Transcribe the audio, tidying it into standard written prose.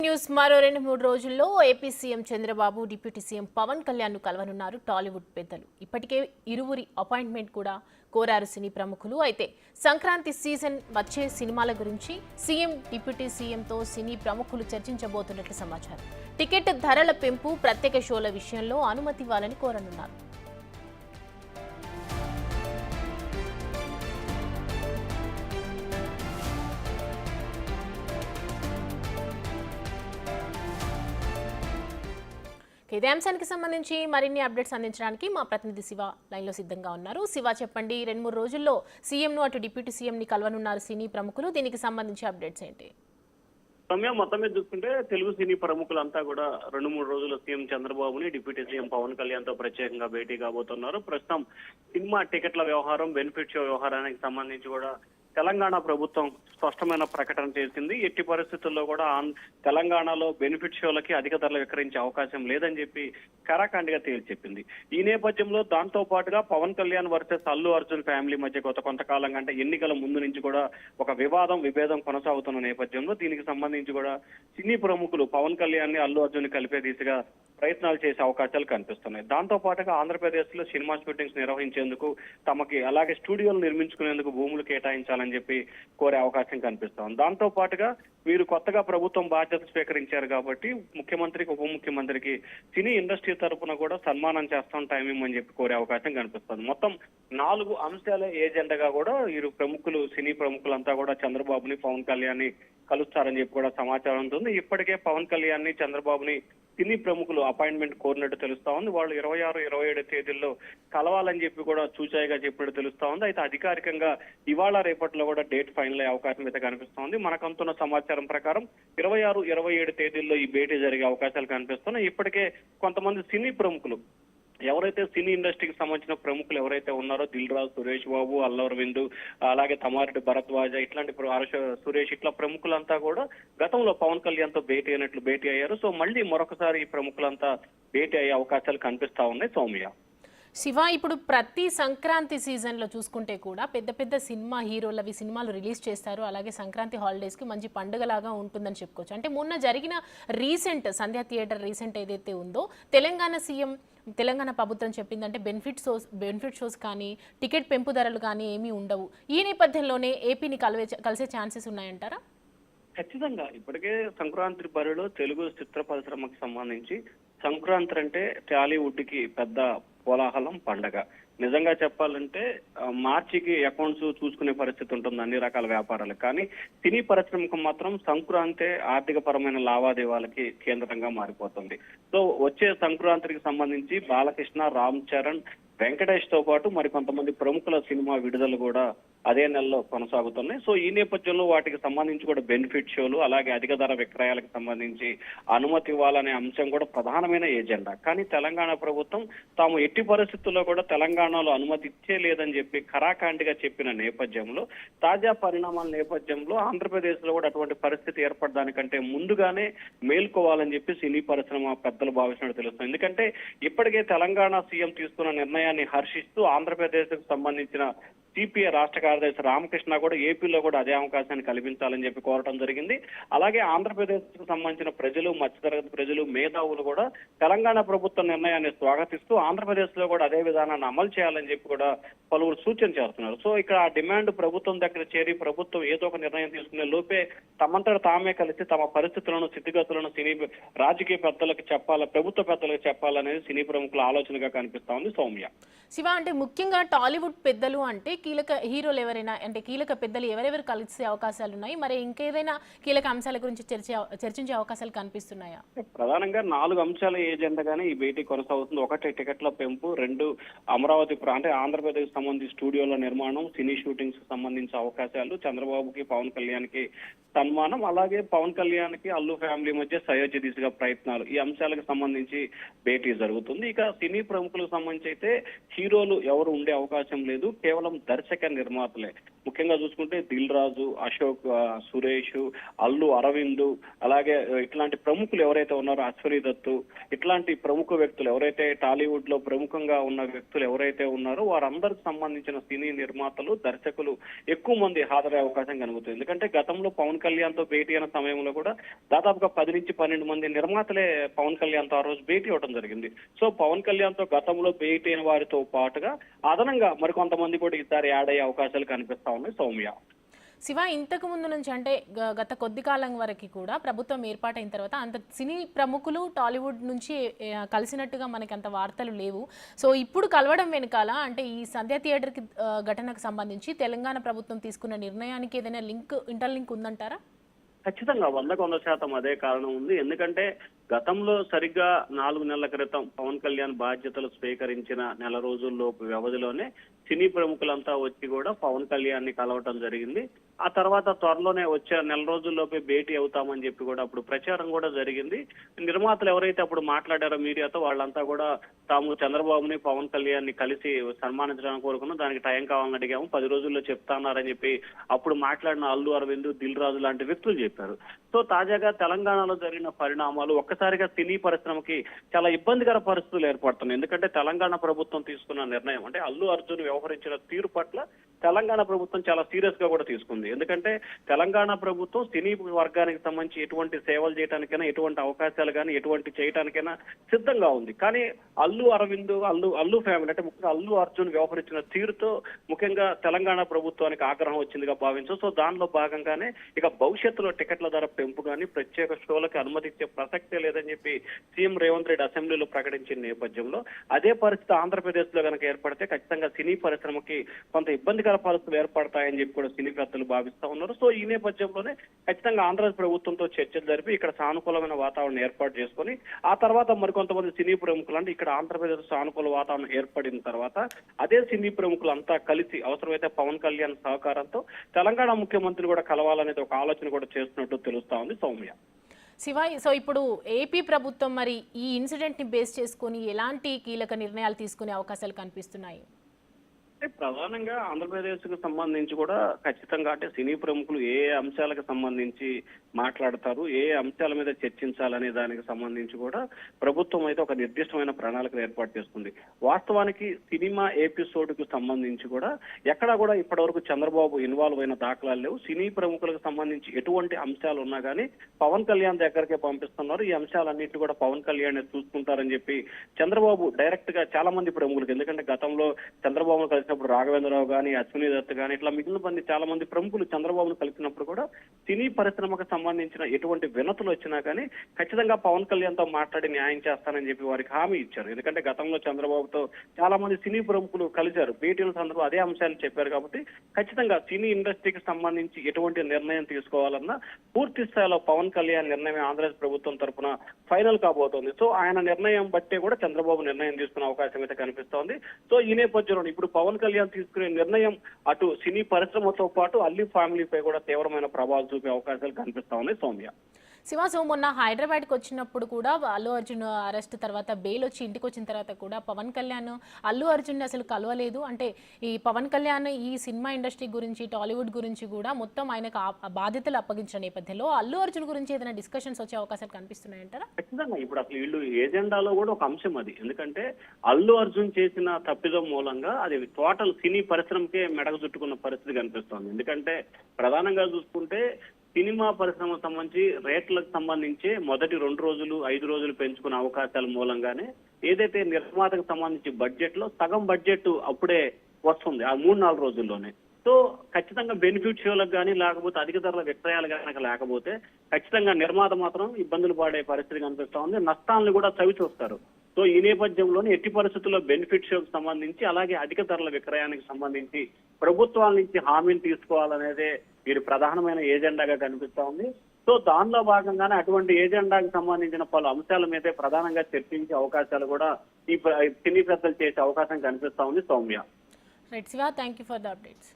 News మరో 2-3 రోజుల్లో AP CM Chandrababu deputy CM Pawan Kalyan ను కలవనున్నారు టాలీవుడ్ పెద్దలు. ఇప్పటికే ఇరువురి అపాయింట్మెంట్ కూడా కోరారు సినీ ప్రముఖులు. అయితే సంక్రాంతి సీజన్ వచ్చే సినిమాల గురించి సీఎం డిప్యూటీ సీఎంతో సినీ ప్రముఖులు చర్చించబోతున్నట్లు సమాచారం. టికెట్ ధరల పెంపు, ప్రత్యేక షోల విషయంలో అనుమతి ఇవ్వాలని కోరనున్నారు. ఇదే అంశానికి సంబంధించి మరిన్ని అప్డేట్స్ అందించడానికి మా ప్రతినిధి శివ లైన్లో సిద్ధంగా ఉన్నారు. శివ, చెప్పండి, 2-3 రోజుల్లో సీఎంను అటు డిప్యూటీ సీఎంని కలవనున్నారు సినీ ప్రముఖులు. దీనికి సంబంధించి అప్డేట్స్ ఏంటి? సమయం మొత్తం మీద చూసుకుంటే తెలుగు సినీ ప్రముఖులంతా కూడా 2-3 రోజులు సీఎం చంద్రబాబుని డిప్యూటీ సీఎం పవన్ కళ్యాణ్ తో ప్రత్యేకంగా భేటీ కాబోతున్నారు. ప్రస్తుతం సినిమా టికెట్ల వ్యవహారం, బెనిఫిట్ షో వ్యవహారానికి సంబంధించి కూడా తెలంగాణ ప్రభుత్వం స్పష్టమైన ప్రకటన చేసింది. ఎట్టి పరిస్థితుల్లో కూడా తెలంగాణలో బెనిఫిట్ షోలకి అధిక ధరలు విక్రయించే అవకాశం లేదని చెప్పి కరాఖండిగా తేల్చెప్పింది. ఈ నేపథ్యంలో దాంతో పాటుగా పవన్ కళ్యాణ్ వర్సెస్ అల్లు అర్జున్ ఫ్యామిలీ మధ్య కొంతకాలంగా అంటే ఎన్నికల ముందు నుంచి కూడా ఒక విభేదం కొనసాగుతున్న నేపథ్యంలో దీనికి సంబంధించి కూడా సినీ ప్రముఖులు పవన్ కళ్యాణ్ ని అల్లు అర్జున్ కలిపే దిశగా ప్రయత్నాలు చేసే అవకాశాలు కనిపిస్తున్నాయి. దాంతో పాటుగా ఆంధ్రప్రదేశ్ లో సినిమా షూటింగ్స్ నిర్వహించేందుకు తమకి అలాగే స్టూడియోలు నిర్మించుకునేందుకు భూములు కేటాయించాలని చెప్పి కోరే అవకాశం కనిపిస్తోంది. దాంతో పాటుగా వీరు కొత్తగా ప్రభుత్వం బాధ్యత స్వీకరించారు కాబట్టి ముఖ్యమంత్రికి, ఉప ముఖ్యమంత్రికి సినీ ఇండస్ట్రీ తరఫున కూడా సన్మానం చేస్తాం, టైం ఇమ్మని చెప్పి కోరే అవకాశం కనిపిస్తుంది. మొత్తం 4 అంశాల ఏజెండాగా కూడా వీరు సినీ ప్రముఖులంతా కూడా చంద్రబాబుని, పవన్ కళ్యాణ్ ని కలుస్తారని చెప్పి కూడా సమాచారం ఉంటుంది. ఇప్పటికే పవన్ కళ్యాణ్ ని, చంద్రబాబుని సినీ ప్రముఖులు అపాయింట్మెంట్ కోరినట్టు తెలుస్తా ఉంది. వాళ్ళు 26, 27 తేదీల్లో కలవాలని చెప్పి కూడా చూచాయిగా చెప్పినట్టు తెలుస్తా ఉంది. అయితే అధికారికంగా ఇవాళ రేపట్లో కూడా డేట్ ఫైనల్ అయ్యే అవకాశం అయితే కనిపిస్తా ఉంది. మనకంతున్న సమాచారం ప్రకారం 26, 27 తేదీల్లో ఈ భేటీ జరిగే అవకాశాలు కనిపిస్తున్నాయి. ఇప్పటికే కొంతమంది సినీ ప్రముఖులు ఎవరైతే సినీ ఇండస్ట్రీకి సంబంధించిన ప్రముఖులు ఎవరైతే ఉన్నారో దిల్ రాజు, సురేష్ బాబు, అల్లు అరవింద్, అలాగే తమారెడ్డి భరద్వాజ, ఇట్లాంటి సురేష్, ఇట్లా ప్రముఖులంతా కూడా గతంలో పవన్ కళ్యాణ్ తో భేటీ అయ్యారు. సో మళ్ళీ మరొకసారి ఈ ప్రముఖులంతా భేటీ అయ్యే అవకాశాలు కనిపిస్తా ఉన్నాయి. సౌమ్య, శివ, ఇప్పుడు ప్రతి సంక్రాంతి సీజన్లో చూసుకుంటే కూడా పెద్ద పెద్ద సినిమా హీరోలవి సినిమాలు రిలీజ్ చేస్తారు. అలాగే సంక్రాంతి హాలిడేస్కి మంచి పండుగలాగా ఉంటుందని చెప్పుకోవచ్చు. అంటే మొన్న జరిగిన సంధ్యా థియేటర్ రీసెంట్ ఏదైతే ఉందో, తెలంగాణ ప్రభుత్వం చెప్పిందంటే బెనిఫిట్ షోస్ కానీ టికెట్ పెంపు ధరలు కానీ ఏమీ ఉండవు. ఈ నేపథ్యంలోనే ఏపీని కలిసే ఛాన్సెస్ ఉన్నాయంటారా? ఖచ్చితంగా. ఇప్పటికే సంక్రాంతి బరిలో తెలుగు చిత్ర పరిశ్రమకు సంబంధించి సంక్రాంతి అంటే టాలీవుడ్ కి పెద్ద కోలాహలం, పండగ. నిజంగా చెప్పాలంటే మార్చికి అకౌంట్స్ చూసుకునే పరిస్థితి ఉంటుంది అన్ని రకాల వ్యాపారాలకు. కానీ సినీ పరిశ్రమకు మాత్రం సంక్రాంతి ఆర్థిక పరమైన లావాదేవీలకి కేంద్రంగా మారిపోతుంది. సో వచ్చే సంక్రాంతికి సంబంధించి బాలకృష్ణ, రామ్ చరణ్, వెంకటేష్ తో పాటు మరి కొంతమంది ప్రముఖుల సినిమా విడుదల కూడా అదే నెలలో కొనసాగుతున్నాయి. సో ఈ నేపథ్యంలో వాటికి సంబంధించి కూడా బెనిఫిట్ షోలు, అలాగే అధిక ధర విక్రయాలకు సంబంధించి అనుమతి ఇవ్వాలనే అంశం కూడా ప్రధానమైన ఏజెండా. కానీ తెలంగాణ ప్రభుత్వం తాము ఎట్టి పరిస్థితుల్లో కూడా తెలంగాణలో అనుమతి ఇచ్చే లేదని చెప్పి ఖరాఖండిగా చెప్పిన నేపథ్యంలో, తాజా పరిణామాల నేపథ్యంలో ఆంధ్రప్రదేశ్ లో కూడా అటువంటి పరిస్థితి ఏర్పడడానికంటే ముందుగానే మేల్కోవాలని చెప్పి సినీ పరిశ్రమ పెద్దలు భావిస్తున్నట్టు తెలుస్తుంది. ఎందుకంటే ఇప్పటికే తెలంగాణ సీఎం తీసుకున్న నిర్ణయాన్ని హర్షిస్తూ ఆంధ్రప్రదేశ్ కు సంబంధించిన సిపిఐ రాష్ట్ర కార్యదర్శి రామకృష్ణ కూడా ఏపీలో కూడా అదే అవకాశాన్ని కల్పించాలని చెప్పి కోరటం జరిగింది. అలాగే ఆంధ్రప్రదేశ్ కు సంబంధించిన ప్రజలు, మధ్యతరగతి ప్రజలు, మేధావులు కూడా తెలంగాణ ప్రభుత్వ నిర్ణయాన్ని స్వాగతిస్తూ ఆంధ్రప్రదేశ్ లో కూడా అదే విధానాన్ని అమలు చేయాలని చెప్పి కూడా పలువురు సూచన చేస్తున్నారు. సో ఇక్కడ ఆ డిమాండ్ ప్రభుత్వం దగ్గర చేరి ప్రభుత్వం ఏదో ఒక నిర్ణయం తీసుకునే లోపే తమంతట తామే కలిసి తమ పరిస్థితులను, స్థితిగతులను సినీ రాజకీయ పెద్దలకు ప్రభుత్వ పెద్దలకు చెప్పాలనేది సినీ ప్రముఖుల ఆలోచనగా కనిపిస్తా ఉంది. సౌమ్య, శివ, అంటే ముఖ్యంగా టాలీవుడ్ పెద్దలు అంటే కీలక హీరోలు ఎవరైనా, అంటే కీలక పెద్దలు ఎవరెవరు కలిసే అవకాశాలు ఉన్నాయి? మరి ఇంకేదైనా కీలక అంశాల గురించి చర్చించే అవకాశాలు కనిపిస్తున్నాయా? ప్రధానంగా 4 అంశాల ఏజెండాగానే ఈ భేటీ కొనసాగుతుంది. 1 టికెట్ల పెంపు, 2 అమరావతి అంటే ఆంధ్రప్రదేశ్ సంబంధించి స్టూడియోల నిర్మాణం, సినీ షూటింగ్స్ సంబంధించిన అవకాశాలు, చంద్రబాబుకి, పవన్ కళ్యాణ్ కి సన్మానం, అలాగే పవన్ కళ్యాణ్ కి అల్లు ఫ్యామిలీ మధ్య సయోధ్య దిశగా ప్రయత్నాలు, ఈ అంశాలకు సంబంధించి భేటీ జరుగుతుంది. ఇక సినీ ప్రముఖులకు సంబంధించి అయితే హీరోలు ఎవరు ఉండే అవకాశం లేదు. కేవలం దర్శక నిర్మాతలే. ముఖ్యంగా చూసుకుంటే దిల్ రాజు, అశోక్, సురేష్, అల్లు అరవింద్, అలాగే ఇట్లాంటి ప్రముఖులు ఎవరైతే ఉన్నారో అశ్వనీ దత్తు, ఇట్లాంటి ప్రముఖ వ్యక్తులు ఎవరైతే టాలీవుడ్ లో ప్రముఖంగా ఉన్న వ్యక్తులు ఎవరైతే ఉన్నారో వారందరికి సంబంధించిన సినీ నిర్మాతలు, దర్శకులు ఎక్కువ మంది హాజరయ్యే అవకాశం కలుగుతుంది. ఎందుకంటే గతంలో పవన్ కళ్యాణ్ తో భేటీ అయిన సమయంలో కూడా దాదాపుగా 10 నుంచి 12 మంది నిర్మాతలే పవన్ కళ్యాణ్ తో ఆ రోజు భేటీ అవడం జరిగింది. సో పవన్ కళ్యాణ్ తో గతంలో భేటీ అయిన వారితో పాటుగా అదనంగా మరికొంతమంది కూడా ఈసారి యాడ్ అయ్యే అవకాశాలు కనిపిస్తా ఉన్నాయి సౌమ్య. శివ, ఇంతకు ముందు నుంచి అంటే గత కొద్ది కాలం వరకు కూడా ప్రభుత్వం ఏర్పాటైన తర్వాత అంత సినీ ప్రముఖులు టాలీవుడ్ నుంచి కలిసినట్టుగా మనకి అంత వార్తలు లేవు. సో ఇప్పుడు కలవడం వెనకాల అంటే ఈ సంధ్య థియేటర్కి ఘటనకు సంబంధించి తెలంగాణ ప్రభుత్వం తీసుకున్న నిర్ణయానికి ఏదైనా ఇంటర్లింక్ ఉందంటారా? ఖచ్చితంగా 100% అదే కారణం ఉంది. ఎందుకంటే గతంలో సరిగ్గా 4 నెలల క్రితం పవన్ కళ్యాణ్ బాధ్యతలు స్వీకరించిన నెల రోజుల్లోపు వ్యవధిలోనే సినీ ప్రముఖులంతా వచ్చి కూడా పవన్ కళ్యాణ్ ని కలవటం జరిగింది. ఆ తర్వాత త్వరలోనే వచ్చే నెల రోజుల్లోపే భేటీ అవుతామని చెప్పి కూడా అప్పుడు ప్రచారం కూడా జరిగింది. నిర్మాతలు ఎవరైతే అప్పుడు మాట్లాడారో మీడియాతో వాళ్ళంతా కూడా తాము చంద్రబాబుని, పవన్ కళ్యాణ్ ని కలిసి సన్మానించడానికి కోరుకున్నాం, దానికి టైం కావాలని అడిగాము, 10 రోజుల్లో చెప్తాన్నారని చెప్పి అప్పుడు మాట్లాడిన అల్లు అరవింద్, దిల్ రాజు లాంటి వ్యక్తులు చెప్పారు. సో తాజాగా తెలంగాణలో జరిగిన పరిణామాలు ఒక్కసారిగా సినీ పరిశ్రమకి చాలా ఇబ్బందికర పరిస్థితులు ఏర్పడుతున్నాయి. ఎందుకంటే తెలంగాణ ప్రభుత్వం తీసుకున్న నిర్ణయం అంటే అల్లు అర్జున్ వ్యవహరించిన తీరు పట్ల తెలంగాణ ప్రభుత్వం చాలా సీరియస్ గా కూడా తీసుకుంది. ఎందుకంటే తెలంగాణ ప్రభుత్వం సినీ వర్గానికి సంబంధించి ఎటువంటి సేవలు చేయడానికైనా, ఎటువంటి అవకాశాలు కానీ ఎటువంటి చేయడానికైనా సిద్ధంగా ఉంది. కానీ అల్లు అరవింద్, అల్లు ఫ్యామిలీ అంటే ముఖ్యంగా అల్లు అర్జున్ వ్యవహరించిన తీరుతో ముఖ్యంగా తెలంగాణ ప్రభుత్వానికి ఆగ్రహం వచ్చిందిగా భావించు. సో దానిలో భాగంగానే ఇక భవిష్యత్తులో టికెట్ల ధర పెంపు కానీ ప్రత్యేక షోలకు అనుమతించే ప్రసక్తే లేదని చెప్పి సీఎం రేవంత్ రెడ్డి అసెంబ్లీలో ప్రకటించిన నేపథ్యంలో అదే పరిస్థితి ఆంధ్రప్రదేశ్ లో కనుక ఏర్పడితే ఖచ్చితంగా సినీ పరిశ్రమకి కొంత ఇబ్బందికర పరిస్థితులు ఏర్పడతాయని చెప్పి కూడా సినీకర్తలు భావిస్తా ఉన్నారు. సో ఈ నేపథ్యంలోనే ఖచ్చితంగా ఆంధ్రప్రదేశ్ ప్రభుత్వంతో చర్చలు జరిపి ఇక్కడ సానుకూలమైన వాతావరణం ఏర్పాటు చేసుకొని ఆ తర్వాత మరికొంతమంది సినీ ప్రముఖులు అంటే ఇక్కడ ఆంధ్రప్రదేశ్ సానుకూల వాతావరణం ఏర్పడిన తర్వాత అదే సినీ ప్రముఖులంతా కలిసి అవసరమైతే పవన్ కళ్యాణ్ సహకారంతో తెలంగాణ ముఖ్యమంత్రి కూడా కలవాలనేది ఒక ఆలోచన కూడా చేస్తున్నట్టు తెలుస్తా ఉంది సౌమ్య. శివ, సో ఇప్పుడు ఏపీ ప్రభుత్వం మరి ఈ ఇన్సిడెంట్ ని బేస్ చేసుకుని ఎలాంటి కీలక నిర్ణయాలు తీసుకునే అవకాశాలు కనిపిస్తున్నాయి? అంటే ప్రధానంగా ఆంధ్రప్రదేశ్ కు సంబంధించి కూడా ఖచ్చితంగా అంటే సినీ ప్రముఖులు ఏ అంశాలకు సంబంధించి మాట్లాడతారు, ఏ అంశాల మీద చర్చించాలనే దానికి సంబంధించి కూడా ప్రభుత్వం అయితే ఒక నిర్దిష్టమైన ప్రణాళికలు ఏర్పాటు చేస్తుంది. వాస్తవానికి సినిమా ఎపిసోడ్ కు సంబంధించి కూడా ఎక్కడా కూడా ఇప్పటివరకు చంద్రబాబు ఇన్వాల్వ్ అయిన దాఖలాలు లేవు. సినీ ప్రముఖులకు సంబంధించి ఎటువంటి అంశాలు ఉన్నా కానీ పవన్ కళ్యాణ్ దగ్గరకే పంపిస్తున్నారు. ఈ అంశాలన్నింటినీ కూడా పవన్ కళ్యాణ్ చూసుకుంటారని చెప్పి చంద్రబాబు డైరెక్ట్ గా చాలా మంది ప్రముఖులకు, ఎందుకంటే గతంలో చంద్రబాబు కలిసినప్పుడు రాఘవేంద్రరావు కానీ, అశ్వినీ దత్ కానీ ఇట్లా మిగిలిన మంది చాలా మంది ప్రముఖులు చంద్రబాబును కలిసినప్పుడు కూడా సినీ పరిశ్రమకు సంబంధించిన ఎటువంటి వినతులు వచ్చినా కానీ ఖచ్చితంగా పవన్ కళ్యాణ్ తో మాట్లాడి న్యాయం చేస్తానని చెప్పి వారికి హామీ ఇచ్చారు. ఎందుకంటే గతంలో చంద్రబాబుతో చాలా మంది సినీ ప్రముఖులు కలిశారు, భేటీల సందర్భంలో అదే అంశాలు చెప్పారు. కాబట్టి ఖచ్చితంగా సినీ ఇండస్ట్రీకి సంబంధించి ఎటువంటి నిర్ణయం తీసుకోవాలన్నా పూర్తి స్థాయిలో పవన్ కళ్యాణ్ నిర్ణయం ఆంధ్రప్రదేశ్ ప్రభుత్వం తరఫున ఫైనల్ కాబోతోంది. సో ఆయన నిర్ణయం బట్టే కూడా చంద్రబాబు నిర్ణయం తీసుకునే అవకాశం అయితే కనిపిస్తోంది. సో ఈ నేపథ్యంలో ఇప్పుడు పవన్ కళ్యాణ్ తీసుకునే నిర్ణయం అటు సినీ పరిశ్రమతో పాటు అల్లి ఫ్యామిలీపై కూడా తీవ్రమైన ప్రభావం చూపే అవకాశాలు కనిపిస్తా ఉన్నాయి సౌమ్య. శివ, సో మొన్న హైదరాబాద్కి వచ్చినప్పుడు కూడా అల్లు అర్జున్ అరెస్ట్ తర్వాత బెయిల్ వచ్చి ఇంటికి వచ్చిన తర్వాత కూడా పవన్ కళ్యాణ్ అల్లు అర్జున్ అసలు కలవలేదు. అంటే ఈ పవన్ కళ్యాణ్ ఈ సినిమా ఇండస్ట్రీ గురించి, టాలీవుడ్ గురించి కూడా మొత్తం ఆయనకు బాధ్యతలు అప్పగించిన నేపథ్యంలో అల్లు అర్జున్ గురించి ఏదైనా డిస్కషన్స్ వచ్చే అవకాశాలు కనిపిస్తున్నాయంటారా? ఖచ్చితంగా ఇప్పుడు అసలు వీళ్ళు ఏజెండాలో కూడా ఒక అంశం అది. ఎందుకంటే అల్లు అర్జున్ చేసిన తప్పిదం మూలంగా అది టోటల్ సినీ పరిశ్రమకే మెడకు చుట్టుకున్న పరిస్థితి కనిపిస్తోంది. ఎందుకంటే ప్రధానంగా చూసుకుంటే సినిమా పరిశ్రమకు సంబంధించి రేట్లకు సంబంధించి మొదటి 2 రోజులు 5 రోజులు పెంచుకునే అవకాశాల మూలంగానే ఏదైతే నిర్మాతకు సంబంధించి బడ్జెట్ లో సగం బడ్జెట్ అప్పుడే వస్తుంది ఆ 3-4 రోజుల్లోనే. సో ఖచ్చితంగా బెనిఫిట్ షోలకు కానీ లేకపోతే అధిక ధరల విక్రయాలు కనుక లేకపోతే ఖచ్చితంగా నిర్మాత మాత్రం ఇబ్బందులు పడే పరిస్థితి కనిపిస్తా ఉంది, నష్టాలను కూడా చవి చూస్తారు. సో ఈ నేపథ్యంలోనే ఎట్టి పరిస్థితుల్లో బెనిఫిట్ షోకి సంబంధించి అలాగే అధిక ధరల విక్రయానికి సంబంధించి ప్రభుత్వాల నుంచి హామీలు తీసుకోవాలనేదే వీరి ప్రధానమైన ఏజెండాగా కనిపిస్తా ఉంది. సో దానిలో భాగంగానే అటువంటి ఏజెండాకి సంబంధించిన పలు అంశాల మీదే ప్రధానంగా చర్చించే అవకాశాలు కూడా ఈ సినీ పెద్దలు చేసే అవకాశం కనిపిస్తా ఉంది Soumya. Right Shiva, thank you for the updates.